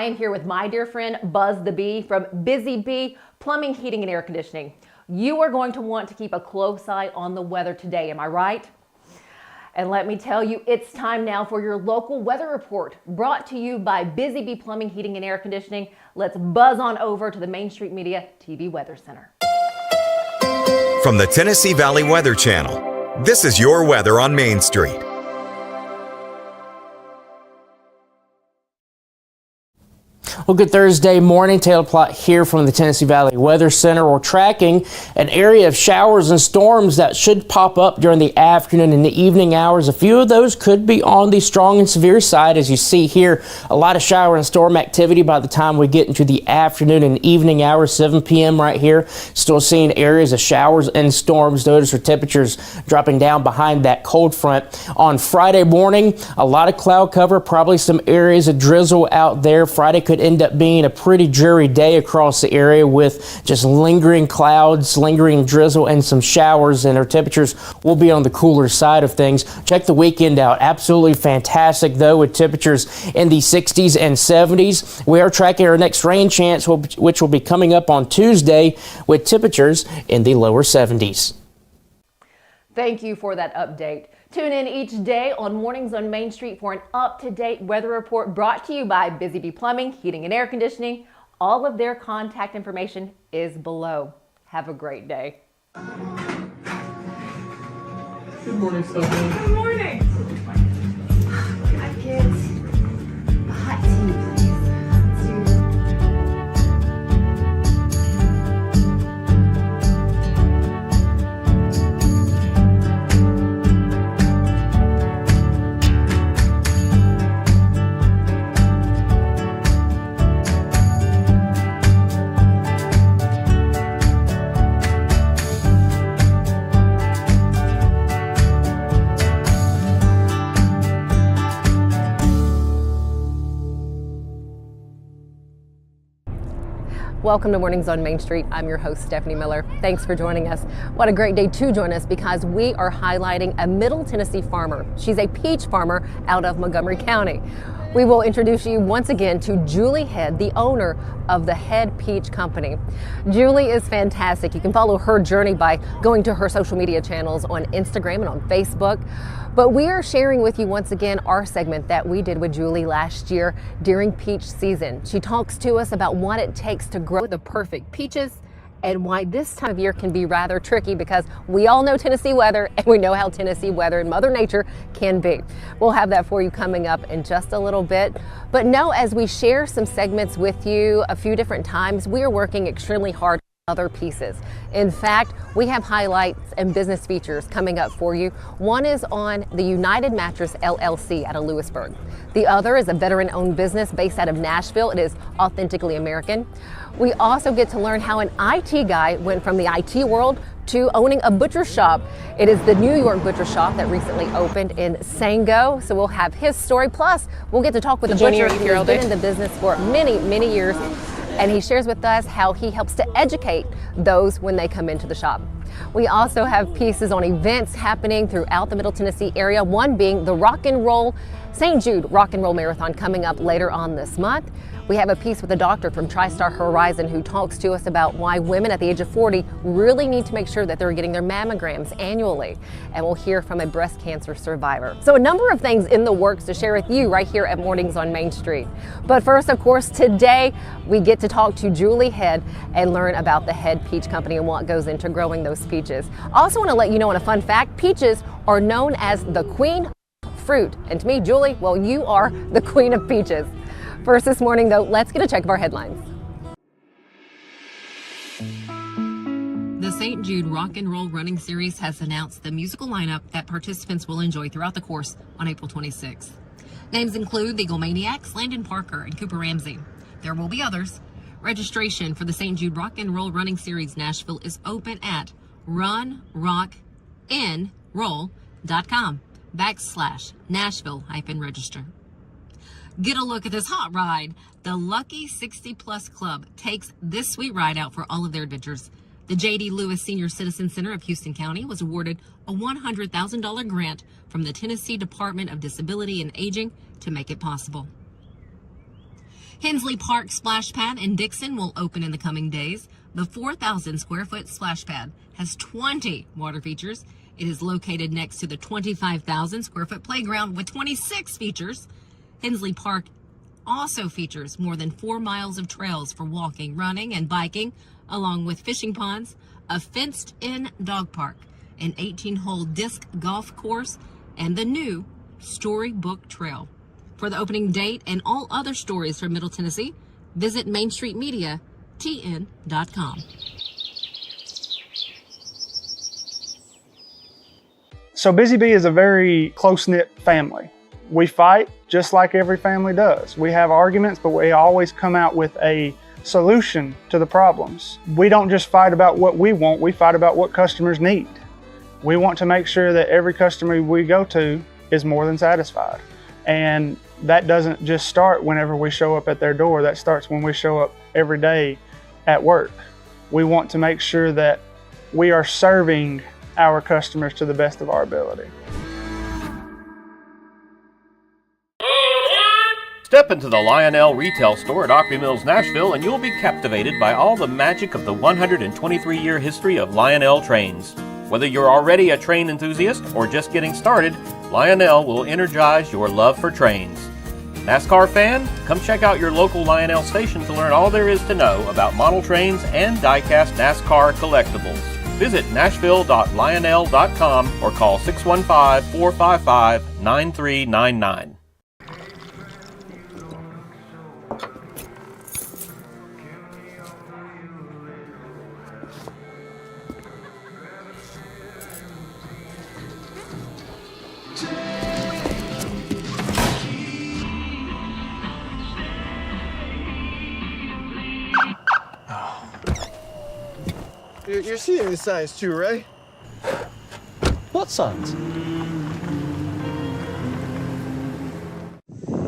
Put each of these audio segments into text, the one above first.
I am here with my dear friend Buzz the Bee from Busy Bee Plumbing, Heating, and Air Conditioning. You are going to want to keep a close eye on the weather today, am I right? And let me tell you, it's time now for your local weather report, brought to you by Busy Bee Plumbing, Heating, and Air Conditioning. Let's buzz on over to the Main Street Media TV Weather Center. From the Tennessee Valley Weather Channel, this is your weather on Main Street. Well, good Thursday morning. Taylor Plott here from the Tennessee Valley Weather Center. We're tracking an area of showers and storms that should pop up during the afternoon and the evening hours. A few of those could be on the strong and severe side. As you see here, a lot of shower and storm activity by the time we get into the afternoon and evening hours, 7 p.m. right here. Still seeing areas of showers and storms. Notice our temperatures dropping down behind that cold front. On Friday morning, a lot of cloud cover, probably some areas of drizzle out there. Friday could end up being a pretty dreary day across the area with just lingering clouds, lingering drizzle, and some showers, and our temperatures will be on the cooler side of things. Check the weekend out. Absolutely fantastic, though, with temperatures in the 60s and 70s. We are tracking our next rain chance, which will be coming up on Tuesday, with temperatures in the lower 70s. Thank you for that update. Tune in each day on Mornings on Main Street for an up-to-date weather report brought to you by Busy Bee Plumbing, Heating, and Air Conditioning. All of their contact information is below. Have a great day. Good morning, Stephanie. Good morning. Hi, kids. A hot tea, please. Welcome to Mornings on Main Street. I'm your host, Stefanie Miller. Thanks for joining us. What a great day to join us, because we are highlighting a Middle Tennessee farmer. She's a peach farmer out of Montgomery County. We will introduce you once again to Julie Head, the owner of the Head Peach Company. Julie is fantastic. You can follow her journey by going to her social media channels on Instagram and on Facebook. But we are sharing with you once again our segment that we did with Julie last year during peach season. She talks to us about what it takes to grow the perfect peaches and why this time of year can be rather tricky, because we all know Tennessee weather and we know how Tennessee weather and Mother Nature can be. We'll have that for you coming up in just a little bit. But no, as we share some segments with you a few different times, we are working extremely hard on other pieces. In fact, we have highlights and business features coming up for you. One is on the United Mattress LLC out of Lewisburg. The other is a veteran-owned business based out of Nashville. It is authentically American. We also get to learn how an IT guy went from the IT world to owning a butcher shop. It is the New York butcher shop that recently opened in Sango. So we'll have his story. Plus, we'll get to talk with the butcher who's been in the business for many, many years. And he shares with us how he helps to educate those when they come into the shop. We also have pieces on events happening throughout the Middle Tennessee area, one being the St. Jude Rock and Roll Marathon coming up later on this month. We have a piece with a doctor from TriStar Horizon who talks to us about why women at the age of 40 really need to make sure that they're getting their mammograms annually. And we'll hear from a breast cancer survivor. So a number of things in the works to share with you right here at Mornings on Main Street. But first, of course, today we get to talk to Julie Head and learn about the Head Peach Company and what goes into growing those peaches. Also want to let you know on a fun fact, peaches are known as the queen fruit. And to me, Julie, well, you are the queen of peaches. First this morning, though, let's get a check of our headlines. The St. Jude Rock and Roll Running Series has announced the musical lineup that participants will enjoy throughout the course on April 26th. Names include the Eaglemaniacs, Landon Parker, and Cooper Ramsey. There will be others. Registration for the St. Jude Rock and Roll Running Series Nashville is open at runrocknroll.com/Nashville-register. Get a look at this hot ride. The Lucky 60 Plus Club takes this sweet ride out for all of their adventures. The J.D. Lewis Senior Citizen Center of Houston County was awarded a $100,000 grant from the Tennessee Department of Disability and Aging to make it possible. Hensley Park Splash Pad in Dixon will open in the coming days. The 4,000 square foot splash pad has 20 water features. It is located next to the 25,000 square foot playground with 26 features. Hensley Park also features more than 4 miles of trails for walking, running, and biking, along with fishing ponds, a fenced-in dog park, an 18-hole disc golf course, and the new Storybook Trail. For the opening date and all other stories from Middle Tennessee, visit mainstreetmediatn.com. So Busy Bee is a very close-knit family. We fight just like every family does. We have arguments, but we always come out with a solution to the problems. We don't just fight about what we want, we fight about what customers need. We want to make sure that every customer we go to is more than satisfied. And that doesn't just start whenever we show up at their door, that starts when we show up every day at work. We want to make sure that we are serving our customers to the best of our ability. Step into the Lionel retail store at Opry Mills, Nashville, and you'll be captivated by all the magic of the 123-year history of Lionel trains. Whether you're already a train enthusiast or just getting started, Lionel will energize your love for trains. NASCAR fan? Come check out your local Lionel station to learn all there is to know about model trains and die-cast NASCAR collectibles. Visit nashville.lionel.com or call 615-455-9399. You're seeing the signs too, right? What signs?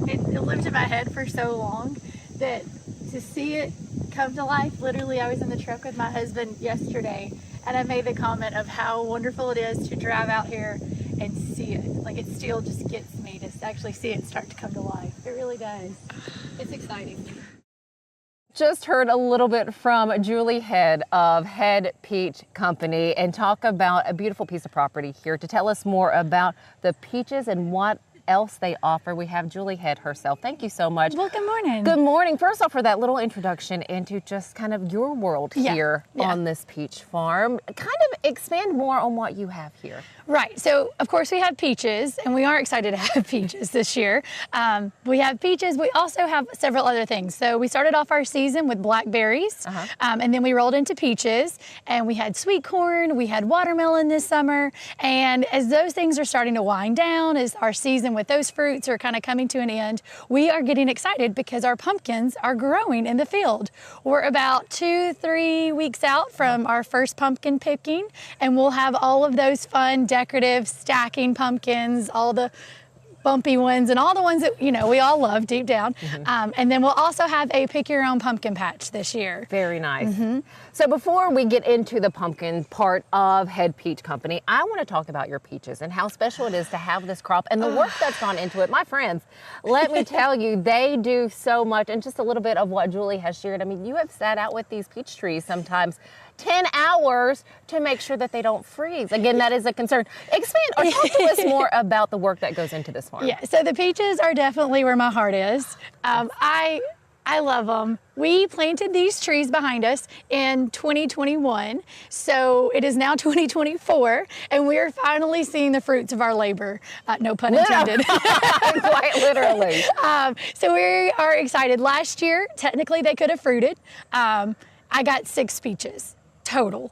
It lived in my head for so long that to see it come to life, literally I was in the truck with my husband yesterday and I made the comment of how wonderful it is to drive out here and see it. Like, it still just gets me to actually see it start to come to life. It really does. It's exciting. Just heard a little bit from Julie Head of Head Peach Company and talk about a beautiful piece of property here. To tell us more about the peaches and what else they offer, we have Julie Head herself. Thank you so much. Well, good morning. Good morning. First off, for that little introduction into just kind of your world here on this peach farm. Kind of expand more on what you have here. Right. So, of course, we have peaches, and we are excited to have peaches this year. We have peaches. We also have several other things. So we started off our season with blackberries, and then we rolled into peaches, and we had sweet corn, we had watermelon this summer, and as those things are starting to wind down, as our season with those fruits are kind of coming to an end, we are getting excited because our pumpkins are growing in the field. We're about 2-3 weeks out from our first pumpkin picking, and we'll have all of those fun decorative stacking pumpkins, all the bumpy ones and all the ones that, you know, we all love deep down. And then we'll also have a pick your own pumpkin patch this year. Very nice. So before we get into the pumpkin part of Head Peach Company, I want to talk about your peaches and how special it is to have this crop and the work that's gone into it. My friends, let me tell you, they do so much. And just a little bit of what Julie has shared. I mean, you have sat out with these peach trees sometimes 10 hours to make sure that they don't freeze. Again, that is a concern. Expand or talk to us more about the work that goes into this farm. Yeah, so the peaches are definitely where my heart is. I love them. We planted these trees behind us in 2021, so it is now 2024, and we are finally seeing the fruits of our labor. No pun intended. Quite literally. So we are excited. Last year, technically they could have fruited. I got 6 peaches total.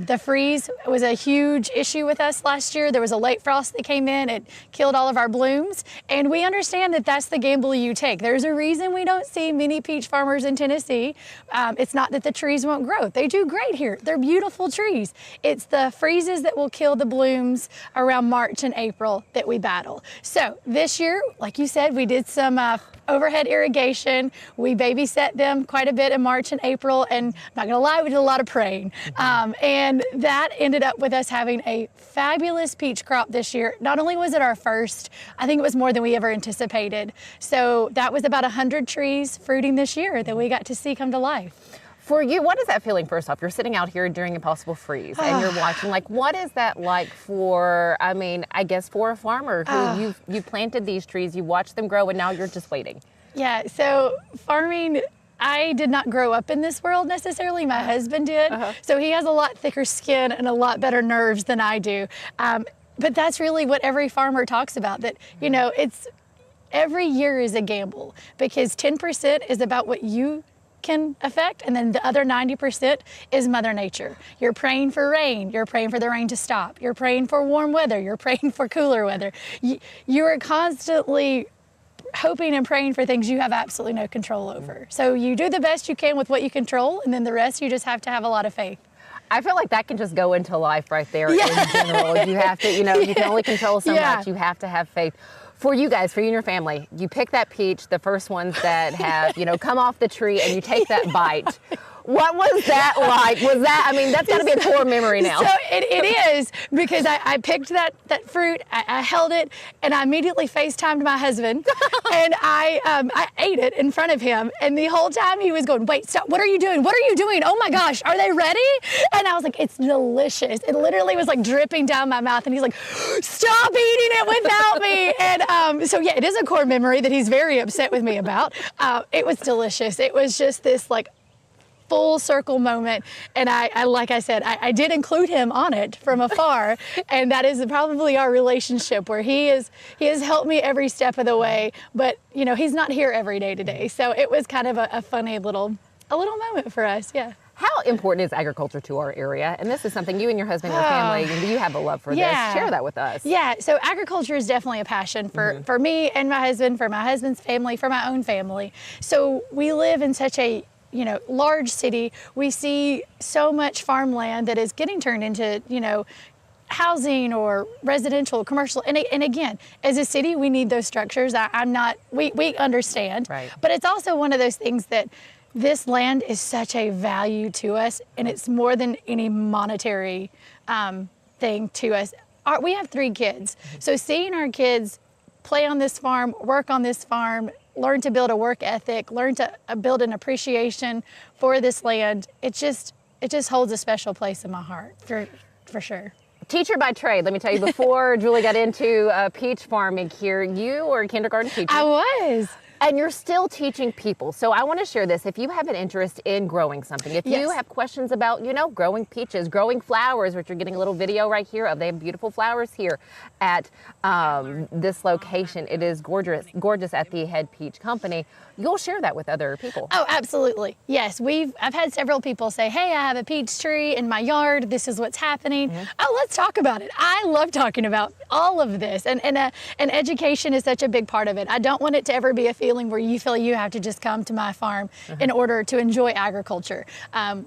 The freeze was a huge issue with us last year. There was a late frost that came in. It killed all of our blooms. And we understand that that's the gamble you take. There's a reason we don't see many peach farmers in Tennessee. It's not that the trees won't grow. They do great here. They're beautiful trees. It's the freezes that will kill the blooms around March and April that we battle. So this year, like you said, we did some overhead irrigation. We babysat them quite a bit in March and April, and I'm not gonna lie, we did a lot of praying. And that ended up with us having a fabulous peach crop this year. Not only was it our first, I think it was more than we ever anticipated. So that was about 100 trees fruiting this year that we got to see come to life. For you, what is that feeling first off? You're sitting out here during a possible freeze and you're watching, like, what is that like for, I mean, I guess for a farmer who you've planted these trees, you watched them grow, and now you're just waiting? Yeah, so farming, I did not grow up in this world necessarily. My husband did. So he has a lot thicker skin and a lot better nerves than I do. But that's really what every farmer talks about, that, you know, it's every year is a gamble, because 10% is about what you can affect, and then the other 90% is Mother Nature. You're praying for rain, you're praying for the rain to stop, you're praying for warm weather, you're praying for cooler weather. You are constantly hoping and praying for things you have absolutely no control over. So you do the best you can with what you control, and then the rest you just have to have a lot of faith. I feel like that can just go into life right there in general. You have to, you know, you can only control so much. You have to have faith. For you guys, for you and your family, you pick that peach, the first ones that have, you know, come off the tree, and you take that bite. What was that like? Was that, I mean, that's got to be a core memory now. So it is, because I picked that fruit, I held it, and I immediately FaceTimed my husband, and I ate it in front of him, and the whole time he was going, wait, stop, what are you doing? What are you doing? Oh my gosh, are they ready? And I was like, it's delicious. It literally was like dripping down my mouth, and he's like, stop eating it without me. And so yeah, it is a core memory that he's very upset with me about. It was delicious. It was just this like full circle moment, and I like I said, I did include him on it from afar, and that is probably our relationship, where he has helped me every step of the way, but you know, he's not here every day today, so it was kind of a funny little moment for us. Yeah. How important is agriculture to our area? And this is something you and your husband and your family, you have a love for this. Share that with us. Yeah, so agriculture is definitely a passion for me and my husband, for my husband's family, for my own family. So we live in such a, you know, large city. We see so much farmland that is getting turned into, you know, housing or residential, commercial. And again, as a city, we need those structures. We understand. Right. But it's also one of those things that this land is such a value to us, and it's more than any monetary thing to us. We have 3 kids. So seeing our kids play on this farm, work on this farm, learn to build a work ethic, learn to build an appreciation for this land, it just holds a special place in my heart, for sure. Teacher by trade, let me tell you, before Julie got into peach farming here, you were a kindergarten teacher. I was. And you're still teaching people. So I want to share this. If you have an interest in growing something, if you have questions about, you know, growing peaches, growing flowers, which you're getting a little video right here of, they have beautiful flowers here at this location. It is gorgeous at the Head Peach Company. You'll share that with other people. Oh, absolutely. Yes, I've had several people say, hey, I have a peach tree in my yard. This is what's happening. Oh, let's talk about it. I love talking about all of this. And education is such a big part of it. I don't want it to ever be a feeling where you feel you have to just come to my farm in order to enjoy agriculture.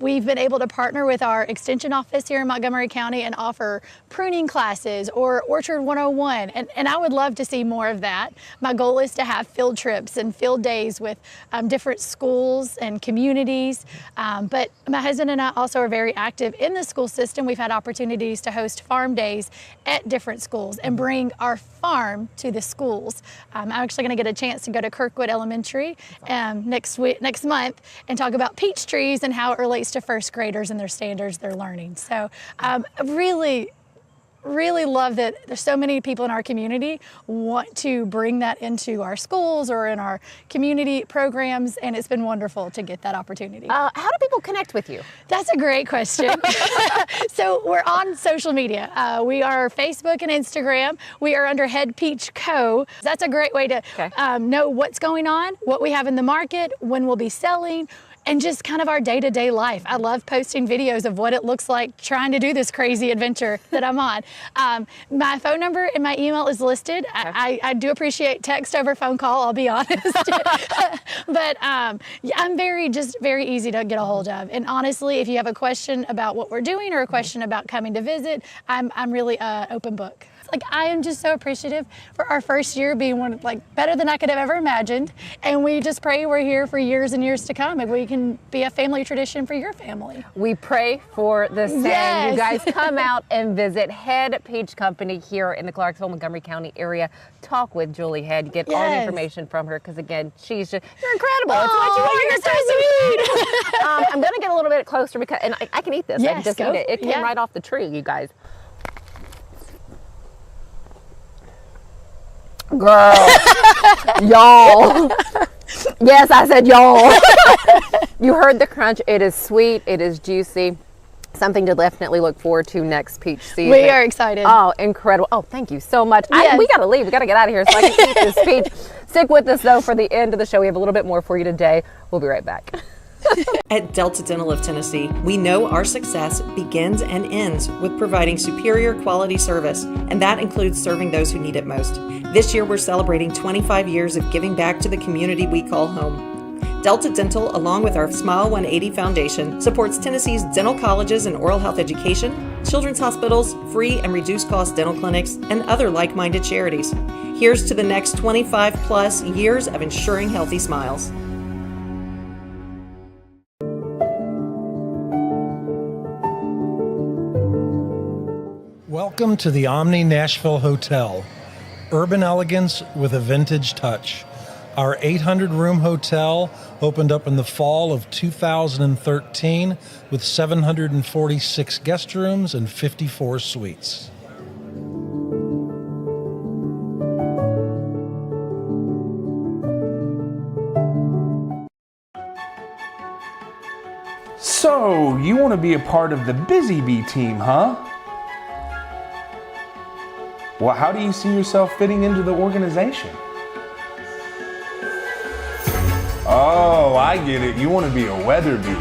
We've been able to partner with our extension office here in Montgomery County and offer pruning classes or Orchard 101, and I would love to see more of that. My goal is to have field trips and field days with different schools and communities, but my husband and I also are very active in the school system. We've had opportunities to host farm days at different schools and bring our farm to the schools. I'm actually going to get a chance to go to Kirkwood Elementary next month and talk about peach trees and how it relates to first graders and their standards they're learning. So really love that there's so many people in our community want to bring that into our schools or in our community programs, and it's been wonderful to get that opportunity. How do people connect with you? That's a great question. So we're on social media. We are Facebook and Instagram. We are under Head Peach Co. That's a great way to know what's going on, what we have in the market, when we'll be selling, and just kind of our day-to-day life. I love posting videos of what it looks like trying to do this crazy adventure that I'm on. My phone number and my email is listed. I do appreciate text over phone call, I'll be honest. But I'm very easy to get a hold of. And honestly, if you have a question about what we're doing or a question about coming to visit, I'm really open book. Like, I am just so appreciative for our first year being better than I could have ever imagined. And we just pray we're here for years and years to come, and we can be a family tradition for your family. We pray for the same. Yes. You guys come out and visit Head Peach Company here in the Clarksville, Montgomery County area. Talk with Julie Head. Get all the information from her, because again, you're incredible. It's what you are. You're so sweet. I'm going to get a little bit closer because, and I can eat this. I can just eat it. It came right off the tree, you guys. Girl, y'all. Yes, I said y'all. You heard the crunch. It is sweet. It is juicy. Something to definitely look forward to next peach season. We are excited. Oh, incredible. Oh, thank you so much. Yes. We got to leave. We got to get out of here so I can eat this peach. Stick with us, though, for the end of the show. We have a little bit more for you today. We'll be right back. At Delta Dental of Tennessee, we know our success begins and ends with providing superior quality service, and that includes serving those who need it most. This year, we're celebrating 25 years of giving back to the community we call home. Delta Dental, along with our Smile 180 Foundation, supports Tennessee's dental colleges and oral health education, children's hospitals, free and reduced cost dental clinics, and other like-minded charities. Here's to the next 25 plus years of ensuring healthy smiles. Welcome to the Omni Nashville Hotel. Urban elegance with a vintage touch. Our 800-room hotel opened up in the fall of 2013 with 746 guest rooms and 54 suites. So, you want to be a part of the Busy Bee team, huh? Well, how do you see yourself fitting into the organization? Oh, I get it. You want to be a weather bee.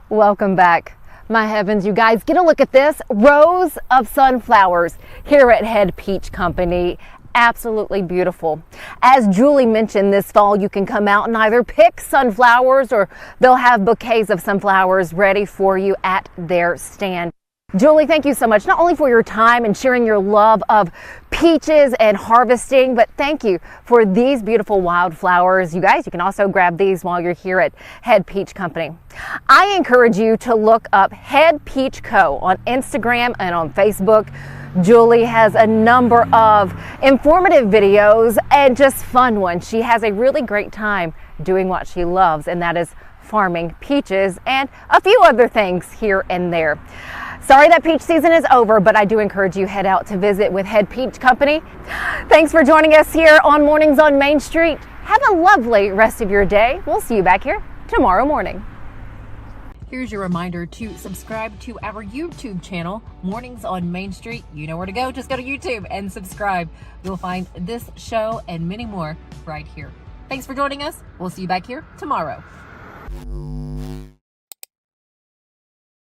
Welcome back. My heavens, you guys, get a look at this. Rows of sunflowers here at Head Peach Company. Absolutely beautiful. As Julie mentioned, this fall you can come out and either pick sunflowers, or they'll have bouquets of sunflowers ready for you at their stand. Julie, thank you so much, not only for your time and sharing your love of peaches and harvesting, but thank you for these beautiful wildflowers. You guys, you can also grab these while you're here at Head Peach Company. I encourage you to look up Head Peach Co. on Instagram and on Facebook. Julie has a number of informative videos and just fun ones. She has a really great time doing what she loves, and that is farming peaches and a few other things here and there. Sorry that peach season is over, but I do encourage you head out to visit with Head Peach Company. Thanks for joining us here on Mornings on Main Street. Have a lovely rest of your day. We'll see you back here tomorrow morning. Here's your reminder to subscribe to our YouTube channel, Mornings on Main Street. You know where to go. Just go to YouTube and subscribe. You'll find this show and many more right here. Thanks for joining us. We'll see you back here tomorrow.